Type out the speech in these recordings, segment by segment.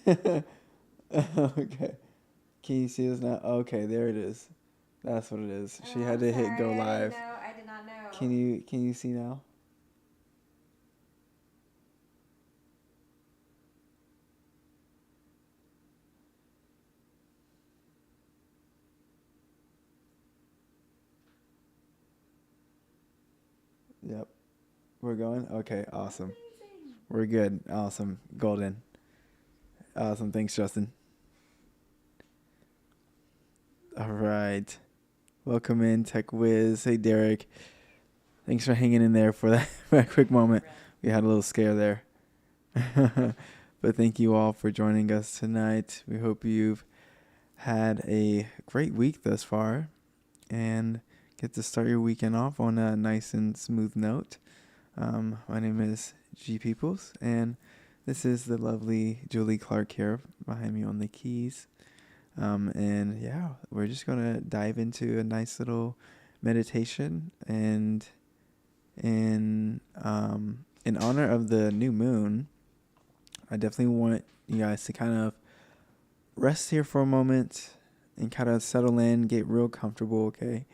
Okay. Can you see us now? Okay, there it is. That's what it is. Oh, She had I'm to hit go sorry. I didn't live. know. I did not know. Can you see now? Yep. We're going? Okay, awesome. Amazing. We're good. Awesome. Golden. Awesome. Thanks, Justin. All right. Welcome in, Tech Wiz. Hey, Derek. Thanks for hanging in there for that, for that quick No moment. problem. We had a little scare there. But thank you all for joining us tonight. We hope you've had a great week thus far and get to start your weekend off on a nice and smooth note. My name is G Peoples, and this is the lovely Julie Clark here behind me on the keys. And yeah, we're just gonna dive into a nice little meditation, and in honor of the new moon, I definitely want you guys to kind of rest here for a moment and kind of settle in, get real comfortable, okay?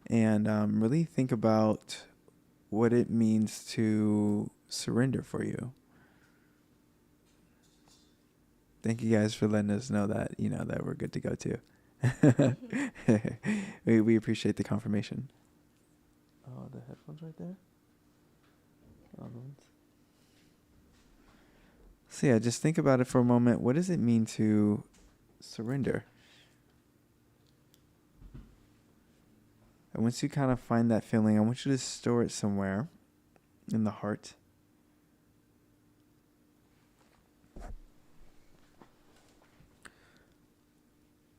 And really think about what it means to surrender for you. Thank you guys for letting us know that, that we're good to go too. we appreciate the confirmation. Oh, the headphones right there? Other ones. So yeah, just think about it for a moment. What does it mean to surrender? And once you kind of find that feeling, I want you to store it somewhere in the heart.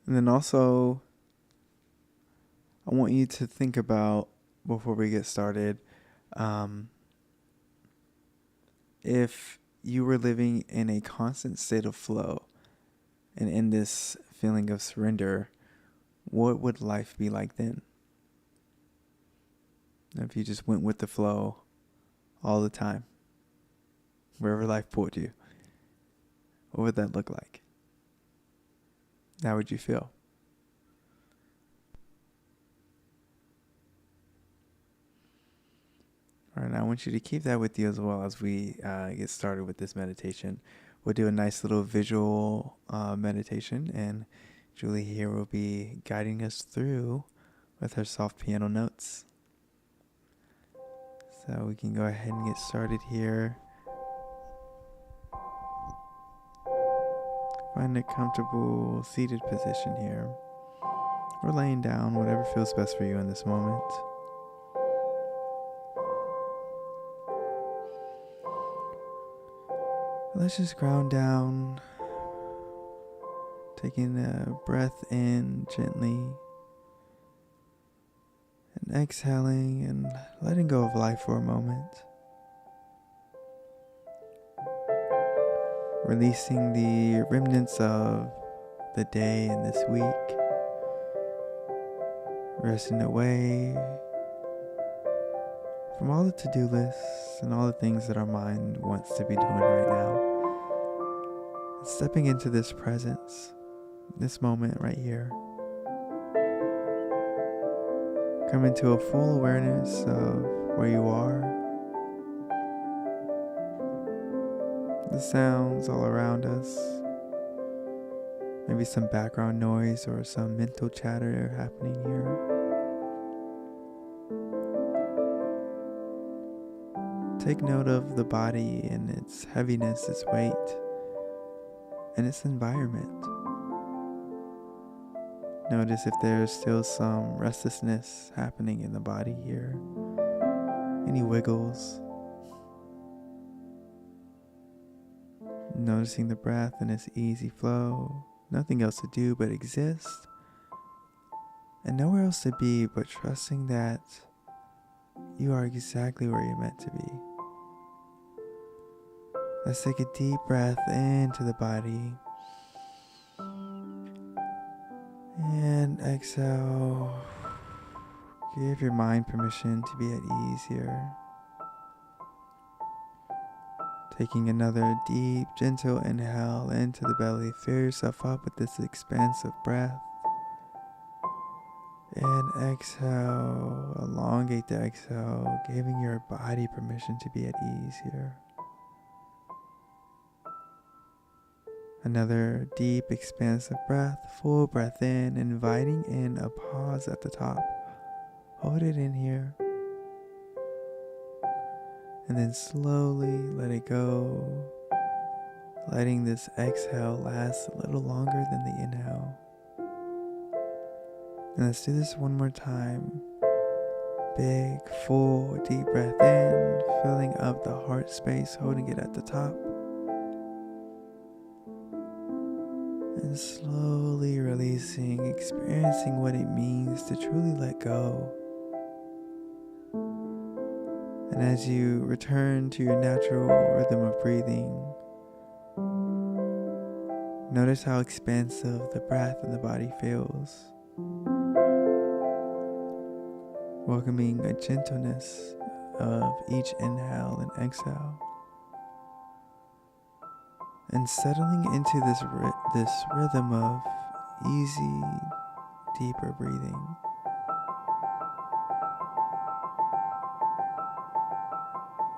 And then also, I want you to think about, before we get started, um, if you were living in a constant state of flow and in this feeling of surrender, what would life be like then? If you just went with the flow all the time, wherever life pulled you, what would that look like? How would you feel? All right, I want you to keep that with you as well as we get started with this meditation. We'll do a nice little visual meditation, and Julie here will be guiding us through with her soft piano notes. So we can go ahead and get started here. Find a comfortable seated position here, or laying down, whatever feels best for you in this moment. Let's just ground down, taking a breath in gently, and exhaling and letting go of life for a moment. Releasing the remnants of the day and this week. Resting away from all the to-do lists and all the things that our mind wants to be doing right now. And stepping into this presence, this moment right here. Come into a full awareness of where you are, the sounds all around us, maybe some background noise or some mental chatter happening here. Take note of the body and its heaviness, its weight, and its environment. Notice if there's still some restlessness happening in the body here, any wiggles. Noticing the breath and its easy flow. Nothing else to do but exist. And nowhere else to be but trusting that you are exactly where you're meant to be. Let's take a deep breath into the body. And exhale. Give your mind permission to be at ease here. Taking another deep, gentle inhale into the belly. Fill yourself up with this expansive breath. And exhale, elongate the exhale, giving your body permission to be at ease here. Another deep, expansive breath, full breath in, inviting in a pause at the top. Hold it in here. And then slowly let it go, letting this exhale last a little longer than the inhale. And let's do this one more time. Big, full, deep breath in, filling up the heart space, holding it at the top. And slowly releasing, experiencing what it means to truly let go. And as you return to your natural rhythm of breathing, notice how expansive the breath in the body feels. Welcoming a gentleness of each inhale and exhale. And settling into this rhythm of easy, deeper breathing.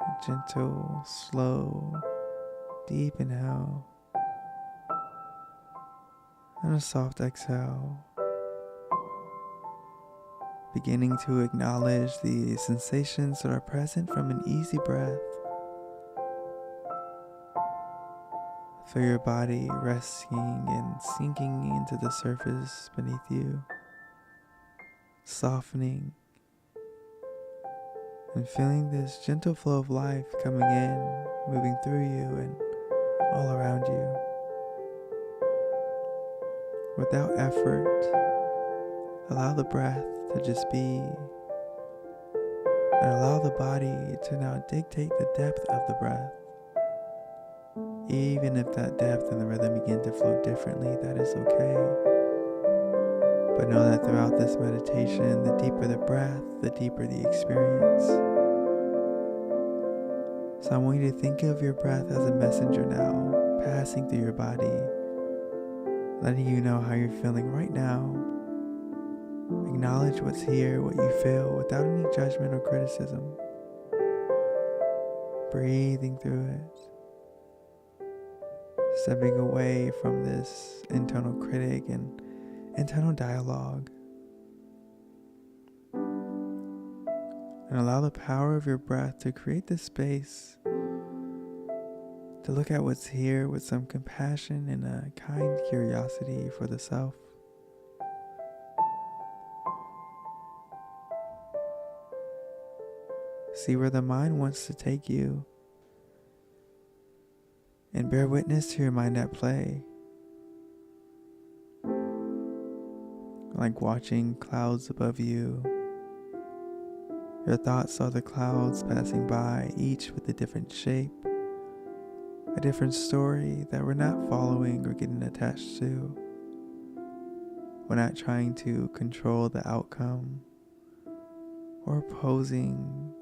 A gentle, slow, deep inhale. And a soft exhale. Beginning to acknowledge the sensations that are present from an easy breath. Feel your body resting and sinking into the surface beneath you, softening, and feeling this gentle flow of life coming in, moving through you and all around you. Without effort, allow the breath to just be, and allow the body to now dictate the depth of the breath. Even if that depth and the rhythm begin to flow differently, that is okay. But know that throughout this meditation, the deeper the breath, the deeper the experience. So I want you to think of your breath as a messenger now, passing through your body, letting you know how you're feeling right now. Acknowledge what's here, what you feel, without any judgment or criticism. Breathing through it. Stepping away from this internal critic and internal dialogue. And allow the power of your breath to create this space to look at what's here with some compassion and a kind curiosity for the self. See where the mind wants to take you. And bear witness to your mind at play. Like watching clouds above you. Your thoughts are the clouds passing by, each with a different shape, a different story that we're not following or getting attached to. We're not trying to control the outcome or opposing.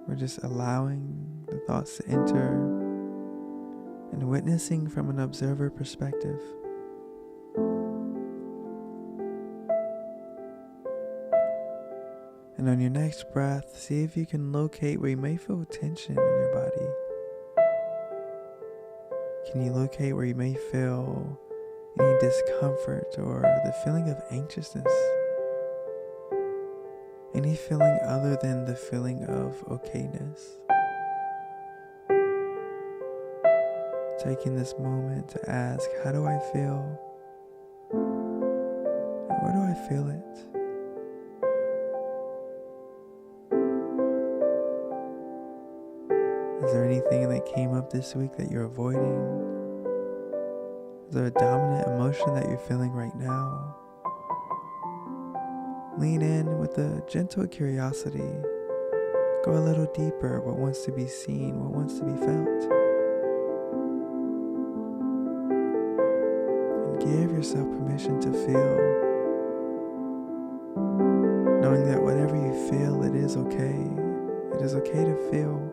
We're just allowing the thoughts to enter and witnessing from an observer perspective. And on your next breath, see if you can locate where you may feel tension in your body. Can you locate where you may feel any discomfort or the feeling of anxiousness? Any feeling other than the feeling of okayness. Taking this moment to ask, how do I feel? And where do I feel it? Is there anything that came up this week that you're avoiding? Is there a dominant emotion that you're feeling right now? Lean in with a gentle curiosity. Go a little deeper. What wants to be seen? What wants to be felt? And give yourself permission to feel. Knowing that whatever you feel, it is okay. It it's okay to feel.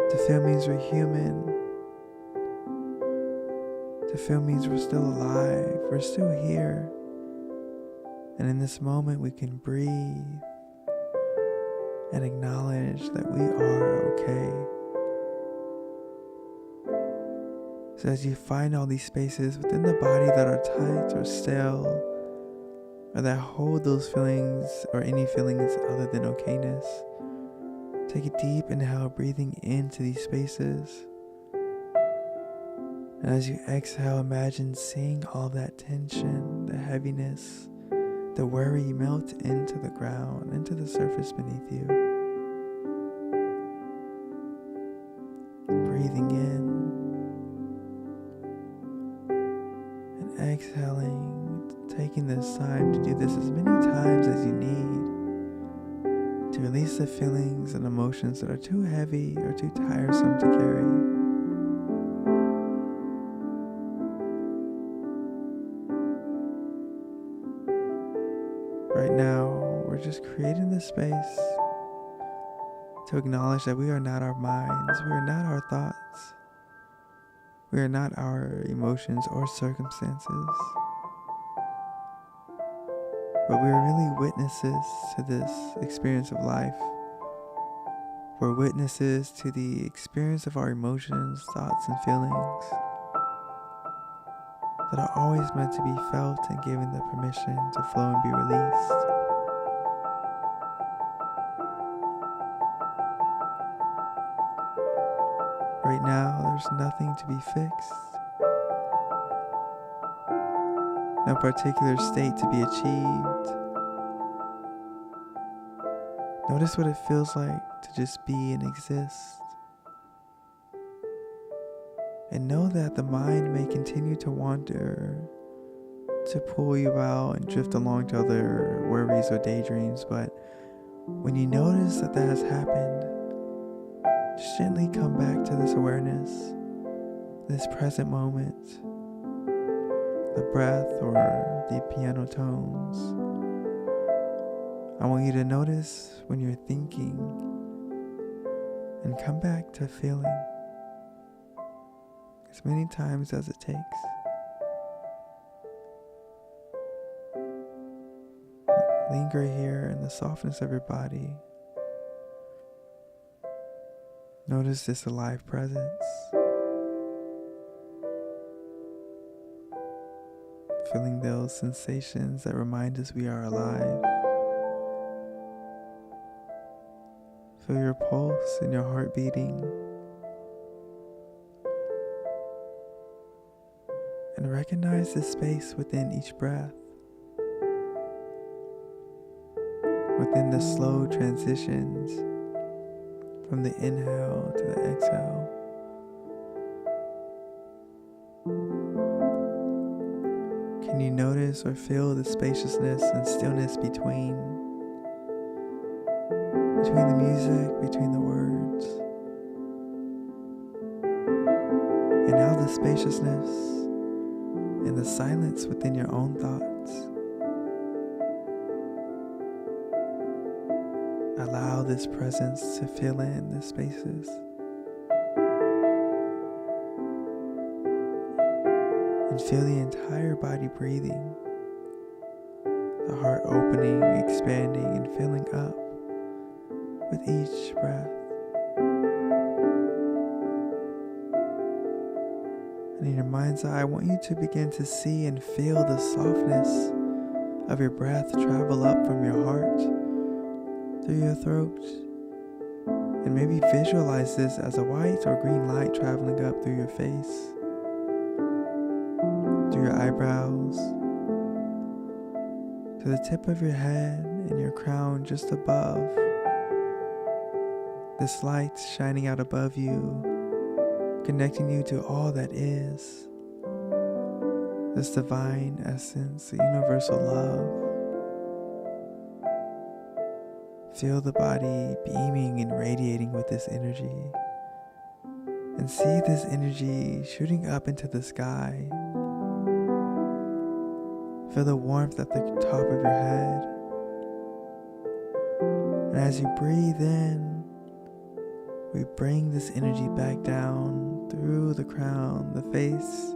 To feel means we're human. To feel means we're still alive. We're still here. And in this moment, we can breathe and acknowledge that we are okay. So as you find all these spaces within the body that are tight or still, or that hold those feelings or any feelings other than okayness, take a deep inhale, breathing into these spaces. And as you exhale, imagine seeing all that tension, the heaviness, the worry melt into the ground, into the surface beneath you. Breathing in and exhaling, taking this time to do this as many times as you need to release the feelings and emotions that are too heavy or too tiresome to carry. Right now, we're just creating this space to acknowledge that we are not our minds, we are not our thoughts, we are not our emotions or circumstances, but we are really witnesses to this experience of life. We're witnesses to the experience of our emotions, thoughts, and feelings that are always meant to be felt and given the permission to flow and be released. Right now, there's nothing to be fixed, no particular state to be achieved. Notice what it feels like to just be and exist. And know that the mind may continue to wander, to pull you out and drift along to other worries or daydreams, but when you notice that that has happened, just gently come back to this awareness, this present moment, the breath or the piano tones. I want you to notice when you're thinking and come back to feeling as many times as it takes. Linger here in the softness of your body. Notice this alive presence. Feeling those sensations that remind us we are alive. Feel your pulse and your heart beating. And recognize the space within each breath. Within the slow transitions from the inhale to the exhale. Can you notice or feel the spaciousness and stillness between the music, between the words? And how the spaciousness and the silence within your own thoughts allow this presence to fill in the spaces. And feel the entire body breathing, the heart opening, expanding, and filling up with each breath. And in your mind's eye, I want you to begin to see and feel the softness of your breath travel up from your heart through your throat. And maybe visualize this as a white or green light traveling up through your face, through your eyebrows, to the tip of your head and your crown just above. This light shining out above you, connecting you to all that is, this divine essence, the universal love. Feel the body beaming and radiating with this energy, and see this energy shooting up into the sky. Feel the warmth at the top of your head. And as you breathe in, we bring this energy back down through the crown, the face,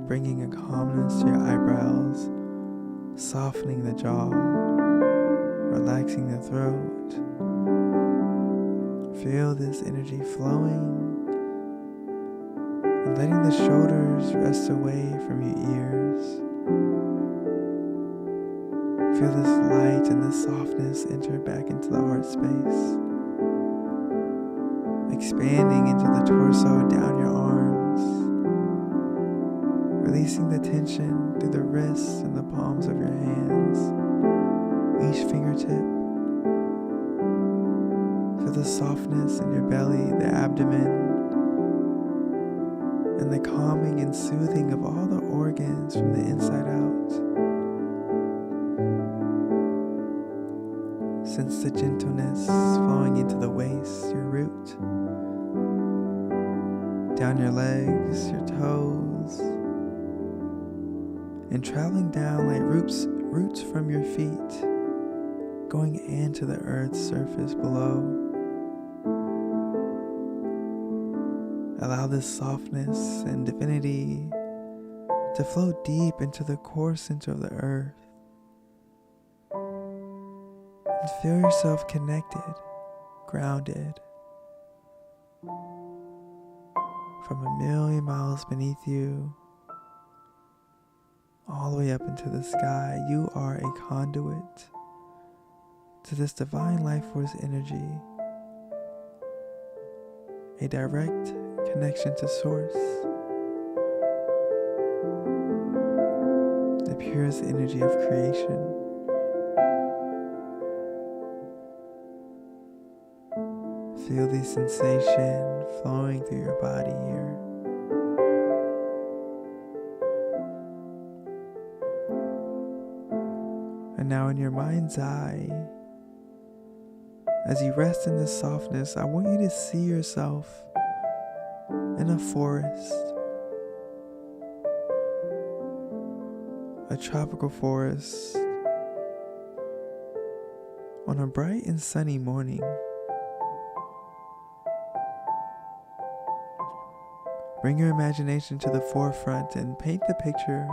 bringing a calmness to your eyebrows, softening the jaw, relaxing the throat. Feel this energy flowing and letting the shoulders rest away from your ears. Feel this light and this softness enter back into the heart space, expanding into the torso, down your arms, releasing the tension through the wrists and the palms of your hands, each fingertip. Feel the softness in your belly, the abdomen, and the calming and soothing of all the organs from the inside out. Sense the gentleness flowing into the waist, your root, down your legs, your toes, and traveling down like roots from your feet, going into the earth's surface below. Allow this softness and divinity to flow deep into the core center of the earth. And feel yourself connected, grounded, from 1,000,000 miles beneath you, all the way up into the sky. You are a conduit to this divine life force energy, a direct connection to source, the purest energy of creation. Feel the sensation flowing through your body here. And now in your mind's eye, as you rest in this softness, I want you to see yourself in a forest, a tropical forest, on a bright and sunny morning. Bring your imagination to the forefront and paint the picture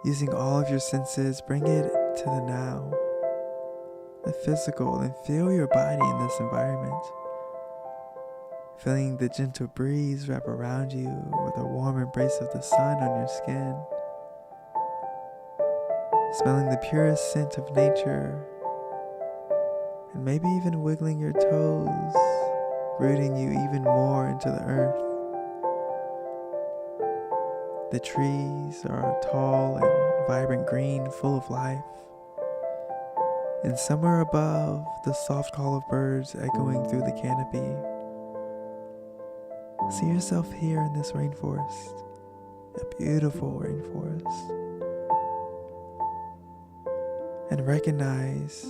using all of your senses. Bring it to the now, the physical, and feel your body in this environment. Feeling the gentle breeze wrap around you with a warm embrace of the sun on your skin. Smelling the purest scent of nature, and maybe even wiggling your toes, rooting you even more into the earth. The trees are tall and vibrant green, full of life. And somewhere above, the soft call of birds echoing through the canopy. See yourself here in this rainforest, a beautiful rainforest. And recognize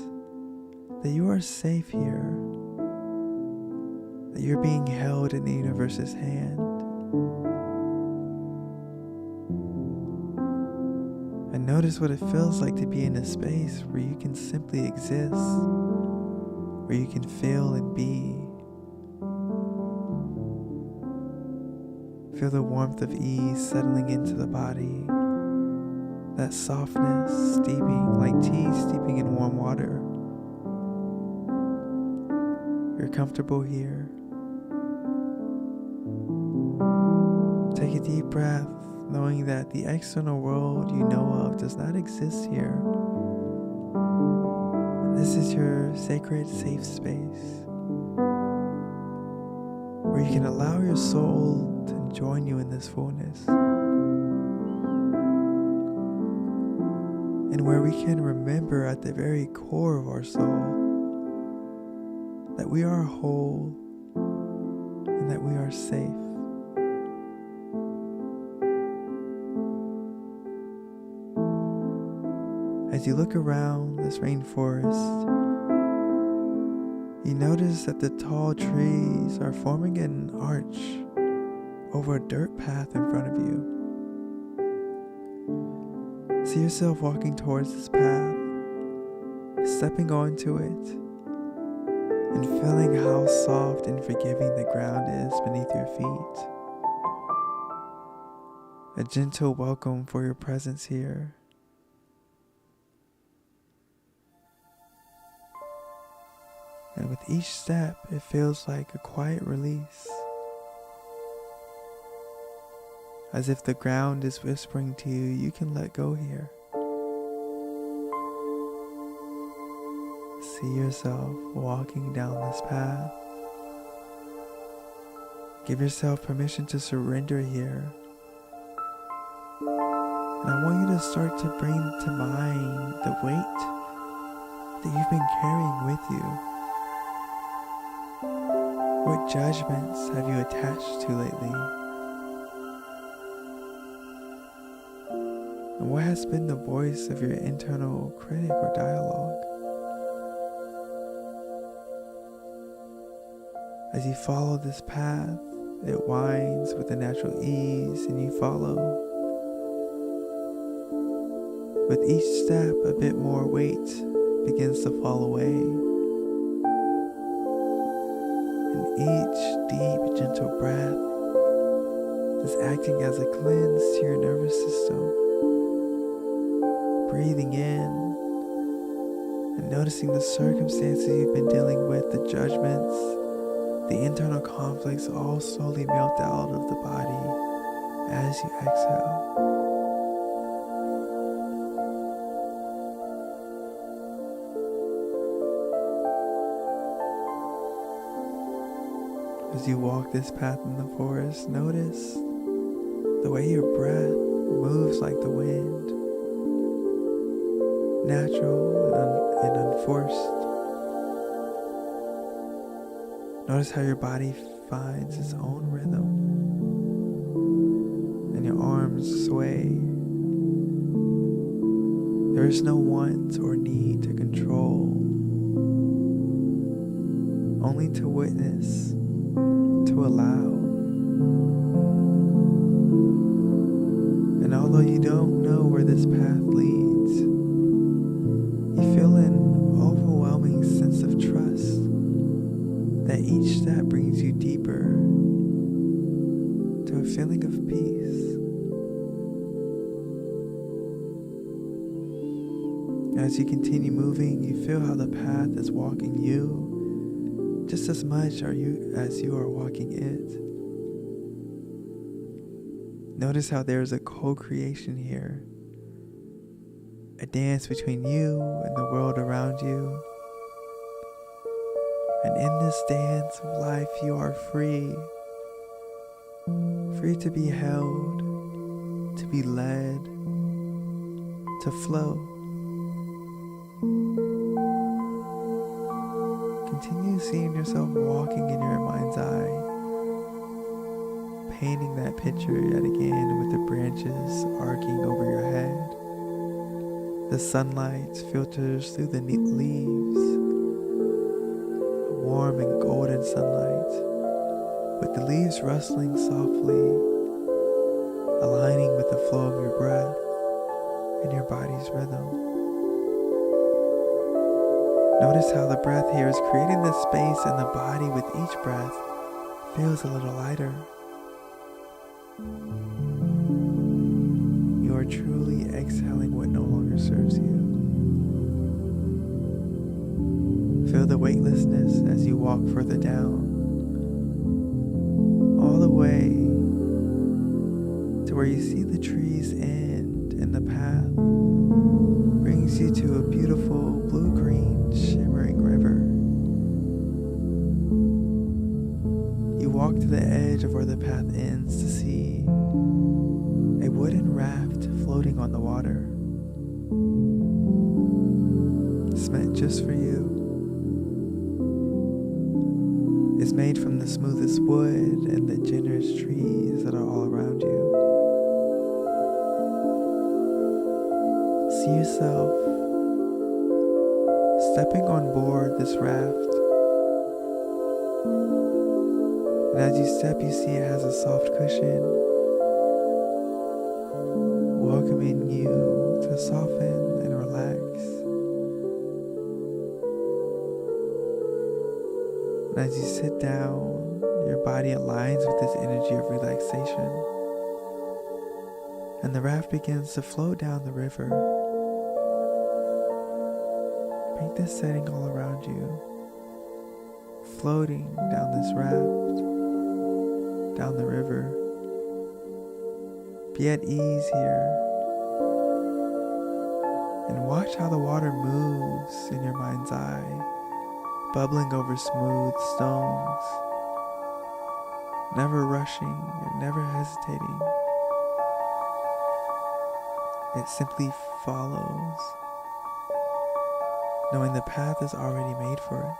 that you are safe here, that you're being held in the universe's hand. And notice what it feels like to be in a space where you can simply exist, where you can feel and be. Feel the warmth of ease settling into the body, that softness steeping like tea steeping in warm water. You're comfortable here. Take a deep breath, knowing that the external world you know of does not exist here. And this is your sacred, safe space, where you can allow your soul to join you in this fullness, and where we can remember at the very core of our soul that we are whole and that we are safe. As you look around this rainforest, you notice that the tall trees are forming an arch over a dirt path in front of you. See yourself walking towards this path, stepping onto it and feeling how soft and forgiving the ground is beneath your feet. A gentle welcome for your presence here. And with each step, it feels like a quiet release, as if the ground is whispering to you, you can let go here. See yourself walking down this path. Give yourself permission to surrender here. And I want you to start to bring to mind the weight that you've been carrying with you. What judgments have you attached to lately? And what has been the voice of your internal critic or dialogue? As you follow this path, it winds with a natural ease, and you follow. With each step, a bit more weight begins to fall away. And each deep, gentle breath is acting as a cleanse to your nervous system. Breathing in and noticing the circumstances you've been dealing with, the judgments, the internal conflicts all slowly melt out of the body as you exhale. As you walk this path in the forest, notice the way your breath moves like the wind, natural and unforced. Notice how your body finds its own rhythm, and your arms sway. There is no want or need to control, only to witness, to allow. And although you don't know where this path leads, you feel an overwhelming sense of trust that each step brings you deeper to a feeling of peace. As you continue moving, you feel how the path is walking you just as much as you are walking it. Notice how there is a co-creation here, a dance between you and the world around you. And in this dance of life, you are free to be held, to be led, to flow. Continue seeing yourself walking in your mind's eye, painting that picture yet again with the branches arcing over your head. The sunlight filters through the leaves, warm and golden sunlight, with the leaves rustling softly, aligning with the flow of your breath and your body's rhythm. Notice how the breath here is creating this space, and the body with each breath feels a little lighter. You are truly exhaling what no longer serves you. Feel the weightlessness as you walk further down, all the way to where you see the trees end, and the path brings you to a beautiful blue-green shimmering river. You walk to the edge of where the path ends to see a wooden raft floating on the water. It's meant just for you. It's made from the smoothest wood and the generous trees that are all around you. See yourself stepping on board this raft. And as you step, you see it has a soft cushion, welcoming you to soften and relax. And as you sit down, your body aligns with this energy of relaxation. And the raft begins to flow down the river. Paint this setting all around you, floating down this raft, down the river. Be at ease here, and watch how the water moves in your mind's eye, bubbling over smooth stones, never rushing and never hesitating. It simply follows, knowing the path is already made for it.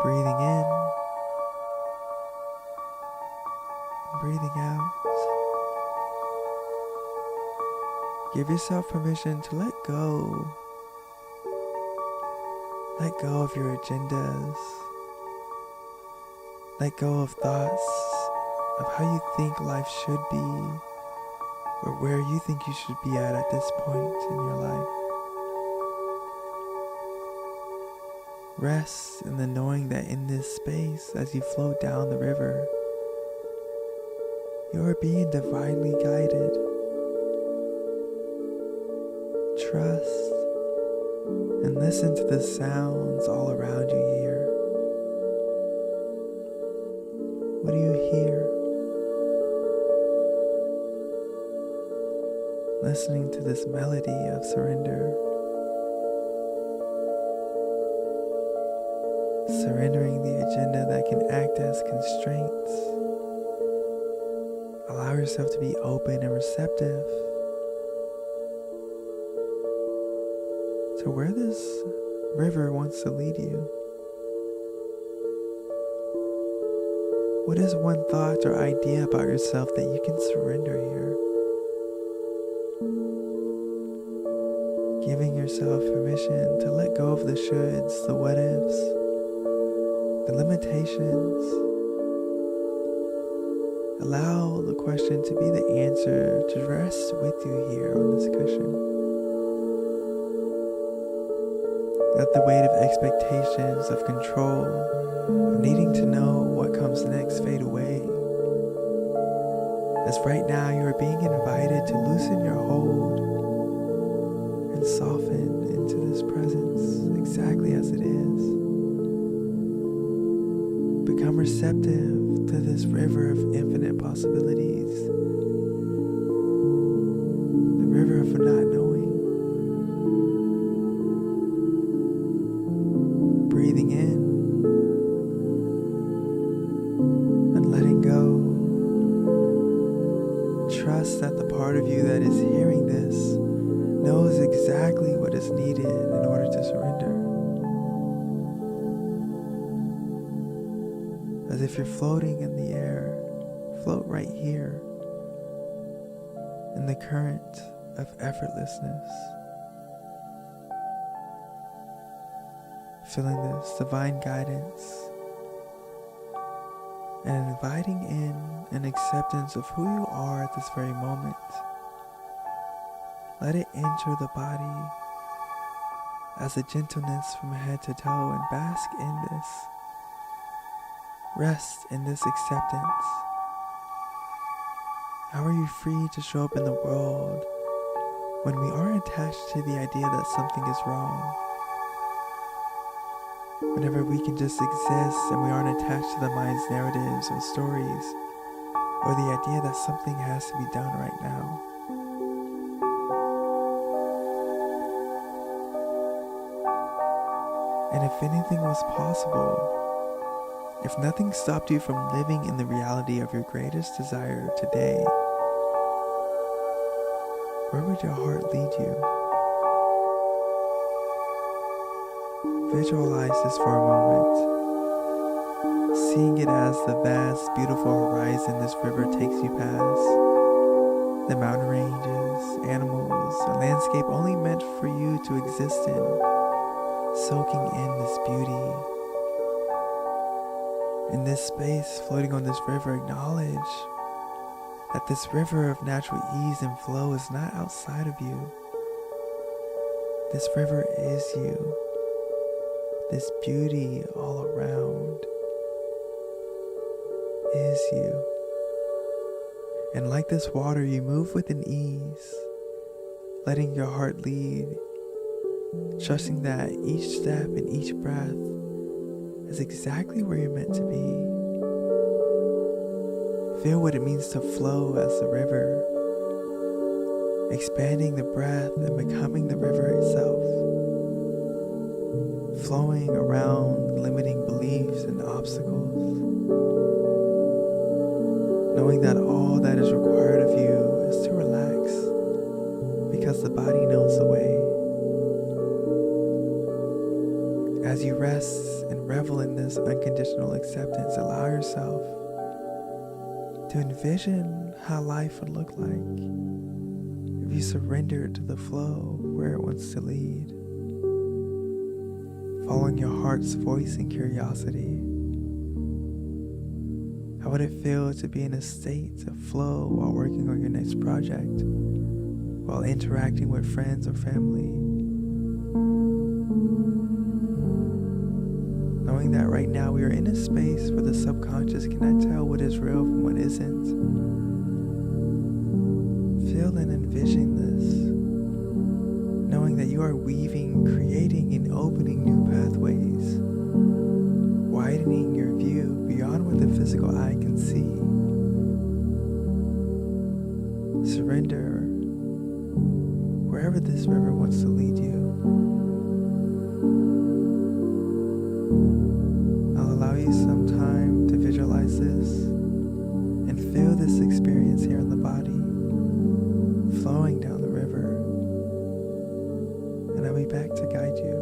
Breathing in and breathing out. Give yourself permission to let go. Let go of your agendas. Let go of thoughts of how you think life should be, or where you think you should be at this point in your life. Rest in the knowing that in this space, as you float down the river, you are being divinely guided. Trust and listen to the sounds all around you here. What do you hear? Listening to this melody of surrender. Surrendering the agenda that can act as constraints. Allow yourself to be open and receptive to where this river wants to lead you. What is one thought or idea about yourself that you can surrender here? Giving yourself permission to let go of the shoulds, the what ifs, the limitations. Allow the question to be the answer to rest with you here on this cushion. Let the weight of expectations, of control, of needing to know what comes next fade away. As right now you are being invited to loosen your hold and soften into this presence exactly as it is. Become receptive to this river of infinite possibilities. The river of not knowing. Breathing in and letting go. Trust that the part of you that is hearing this knows exactly what is needed in order to surrender. As if you're floating in the air, float right here in the current of effortlessness. Feeling this divine guidance and inviting in an acceptance of who you are at this very moment. Let it enter the body as a gentleness from head to toe and bask in this. Rest in this acceptance. How are you free to show up in the world when we aren't attached to the idea that something is wrong? Whenever we can just exist and we aren't attached to the mind's narratives or stories, or the idea that something has to be done right now. And if anything was possible, if nothing stopped you from living in the reality of your greatest desire today, where would your heart lead you? Visualize this for a moment, seeing it as the vast, beautiful horizon this river takes you past, the mountain ranges, animals, a landscape only meant for you to exist in, soaking in this beauty. In this space, floating on this river, acknowledge that this river of natural ease and flow is not outside of you. This river is you. this beauty all around is you. And like this water, you move with an ease, letting your heart lead, trusting that each step and each breath is exactly where you're meant to be. Feel what it means to flow as the river, expanding the breath and becoming the river itself, flowing around limiting beliefs and obstacles, knowing that all that is required of you is to relax, because the body knows the way. As you rest and revel in this unconditional acceptance, allow yourself to envision how life would look like if you surrendered to the flow where it wants to lead, following your heart's voice and curiosity. How would it feel to be in a state of flow while working on your next project, while interacting with friends or family? Knowing that right now we are in a space where the subconscious cannot tell what is real from what isn't. Feel and envision this, knowing that you are weaving, creating, and opening new pathways, widening your view beyond what the physical eye can see. Surrender wherever this river wants to lead you. I'll allow you some time to visualize this and feel this experience here in the body, flowing down the river, and I'll be back to guide you.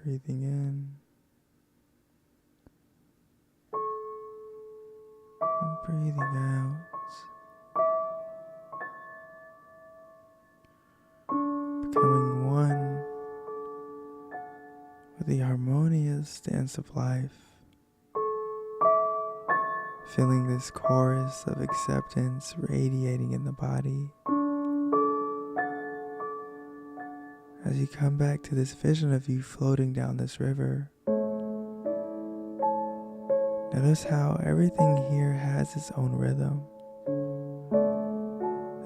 Breathing in and breathing out. Becoming one with the harmonious dance of life. Feeling this chorus of acceptance radiating in the body. As you come back to this vision of you floating down this river, notice how everything here has its own rhythm,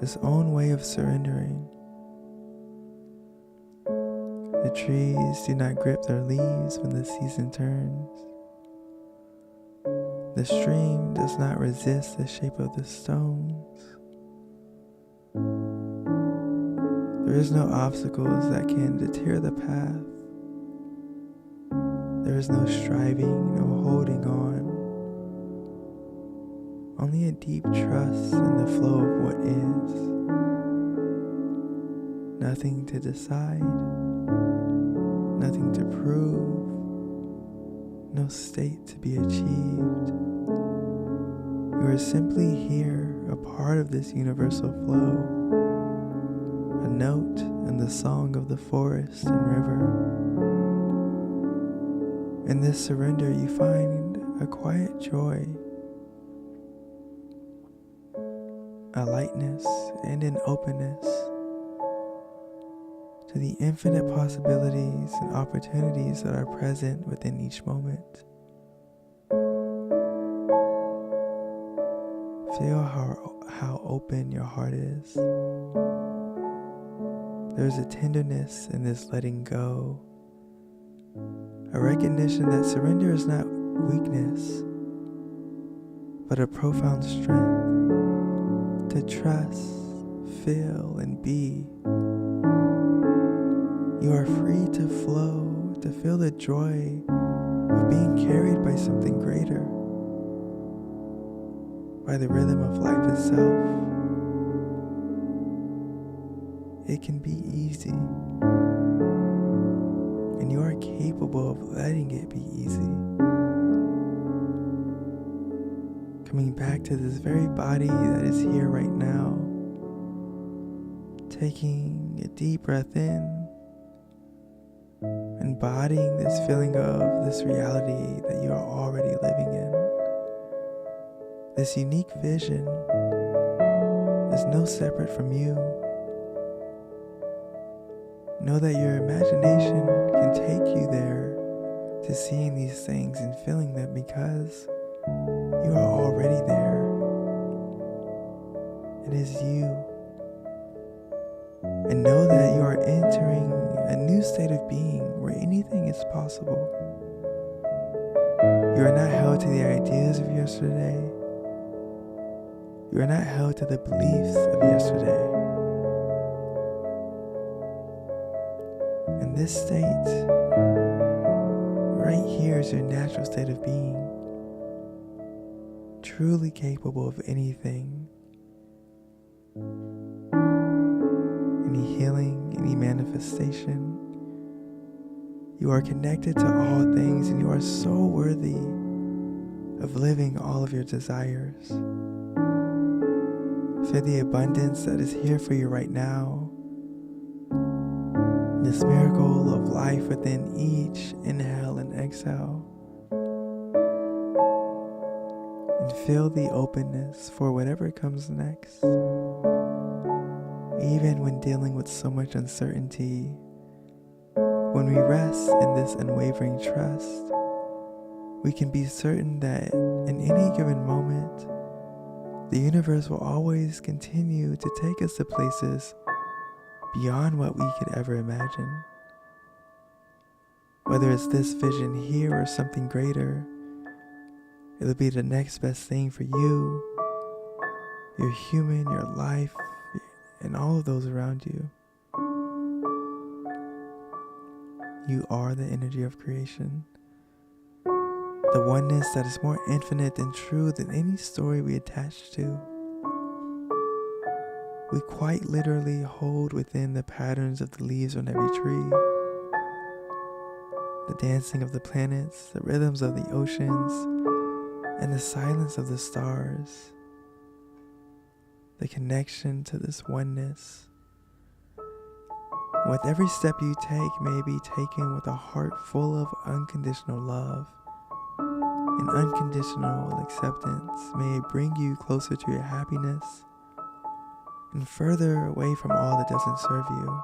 its own way of surrendering. The trees do not grip their leaves when the season turns. The stream does not resist the shape of the stones. There is no obstacles that can deter the path. There is no striving, no holding on. Only a deep trust in the flow of what is. Nothing to decide, nothing to prove, no state to be achieved. You are simply here, a part of this universal flow. A note in the song of the forest and river. In this surrender you find a quiet joy, a lightness and an openness to the infinite possibilities and opportunities that are present within each moment. Feel how open your heart is. There's a tenderness in this letting go, a recognition that surrender is not weakness, but a profound strength to trust, feel, and be. You are free to flow, to feel the joy of being carried by something greater, by the rhythm of life itself. It can be easy, and you are capable of letting it be easy. Coming back to this very body that is here right now, taking a deep breath in, embodying this feeling of this reality that you are already living in. This unique vision is no separate from you. Know that your imagination can take you there to seeing these things and feeling them because you are already there. It is you. And know that you are entering a new state of being where anything is possible. You are not held to the ideas of yesterday. You are not held to the beliefs of yesterday. And this state, right here, is your natural state of being. Truly capable of anything. Any healing, any manifestation. You are connected to all things and you are so worthy of living all of your desires. Feel the abundance that is here for you right now. This miracle of life within each inhale and exhale. And feel the openness for whatever comes next. Even when dealing with so much uncertainty, when we rest in this unwavering trust, we can be certain that in any given moment, the universe will always continue to take us to places beyond what we could ever imagine. Whether it's this vision here or something greater, it'll be the next best thing for you, your human, your life, and all of those around you. You are the energy of creation. The oneness that is more infinite and true than any story we attach to. We quite literally hold within the patterns of the leaves on every tree, the dancing of the planets, the rhythms of the oceans, and the silence of the stars, the connection to this oneness. With every step you take may be taken with a heart full of unconditional love and unconditional acceptance. May it bring you closer to your happiness and further away from all that doesn't serve you.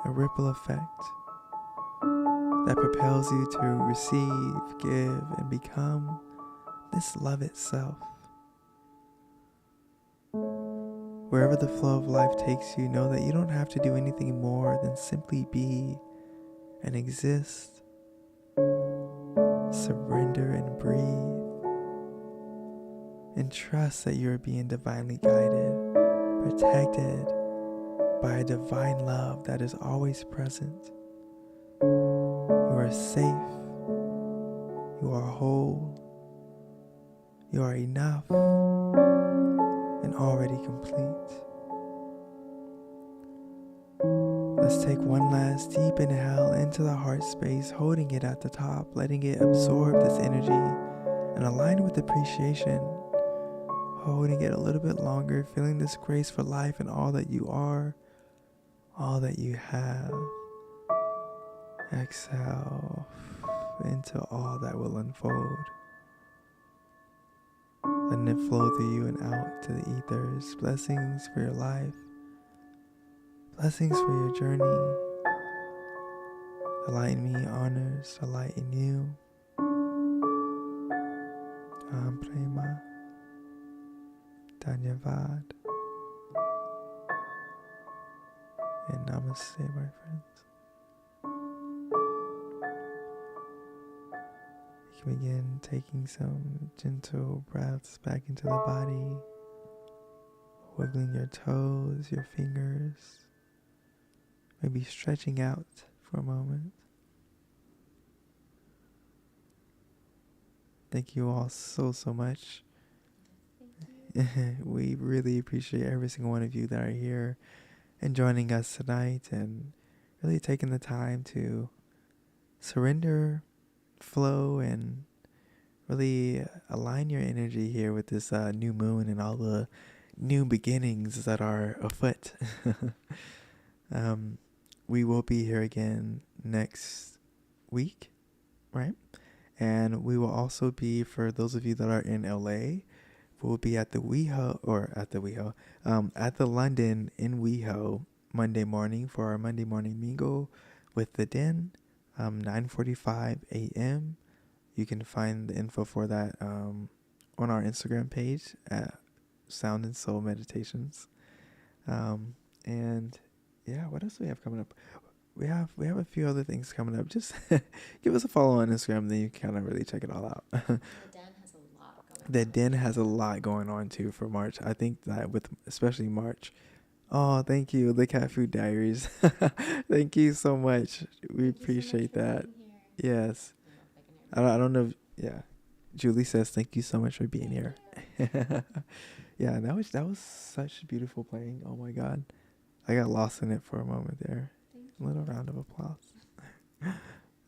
A ripple effect that propels you to receive, give, and become this love itself. Wherever the flow of life takes you, know that you don't have to do anything more than simply be and exist, surrender and breathe, and trust that you're being divinely guided, protected by a divine love that is always present. You are safe, you are whole, you are enough, and already complete. Let's take one last deep inhale into the heart space, holding it at the top, letting it absorb this energy and align with appreciation, holding it a little bit longer, feeling this grace for life and all that you are, all that you have. Exhale into all that will unfold. Letting it flow through you and out to the ethers. Blessings for your life. Blessings for your journey. The light in me honors the light in you. Aham Prema. Dhanyavad. And Namaste, my friends. You can begin taking some gentle breaths back into the body, wiggling your toes, your fingers, maybe stretching out for a moment. Thank you all so much. We really appreciate every single one of you that are here and joining us tonight and really taking the time to surrender, flow, and really align your energy here with this new moon and all the new beginnings that are afoot. We will be here again next week, right? And we will also be, for those of you that are in LA, we'll be at the at the London in WeHo Monday morning for our Monday morning mingle with the Den, 9:45 a.m. You can find the info for that on our Instagram page at Sound and Soul Meditations. And yeah, what else do we have coming up? We have a few other things coming up. Just give us a follow on Instagram, then you can kind of really check it all out. The Den has a lot going on too for March. I think that with especially March. Oh, thank you, the Cat Food Diaries. Thank you so much. We appreciate that. Yes. I don't know. Yeah. Julie says thank you so much for being here. Yeah, that was such beautiful playing. Oh my God, I got lost in it for a moment there. A little round of applause.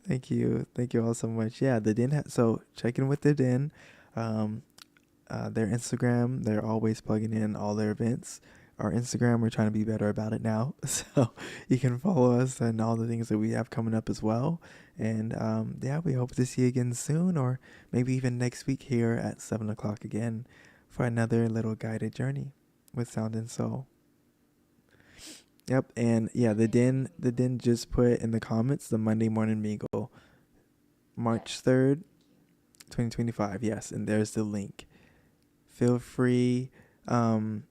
Thank you all so much. Yeah, the Den. So check in with the Den. Their Instagram. They're always plugging in all their events. Our Instagram, we're trying to be better about it now. So you can follow us and all the things that we have coming up as well. And yeah, we hope to see you again soon, or maybe even next week here at 7 o'clock again for another little guided journey with Sound and Soul. Yep, and yeah, the Den just put in the comments the Monday morning mingle, March 3rd, 2025. Yes, and there's the link. Feel free. For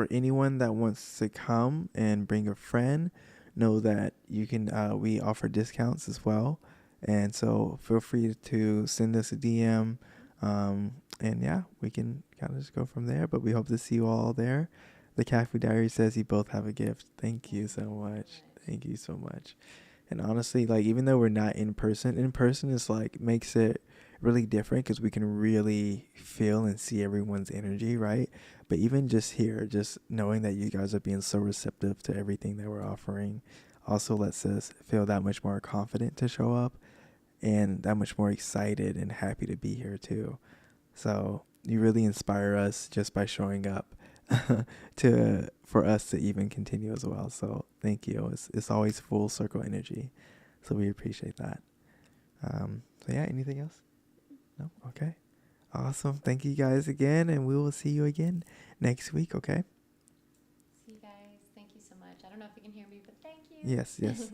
anyone that wants to come and bring a friend, know that you can we offer discounts as well, and so feel free to send us a DM, and yeah, we can kind of just go from there, but we hope to see you all there. The Cafe Diary says you both have a gift. Thank you so much. Thank you so much. And honestly, like, even though we're not in person is like makes it really different because we can really feel and see everyone's energy, right? But even just here, just knowing that you guys are being so receptive to everything that we're offering, also lets us feel that much more confident to show up and that much more excited and happy to be here too. So you really inspire us just by showing up to for us to even continue as well. So thank you. It's always full circle energy. So we appreciate that. So yeah, anything else? No? Okay. Awesome. Thank you guys again, and we will see you again next week, okay? See you guys. Thank you so much. I don't know if you can hear me, but thank you. Yes, yes.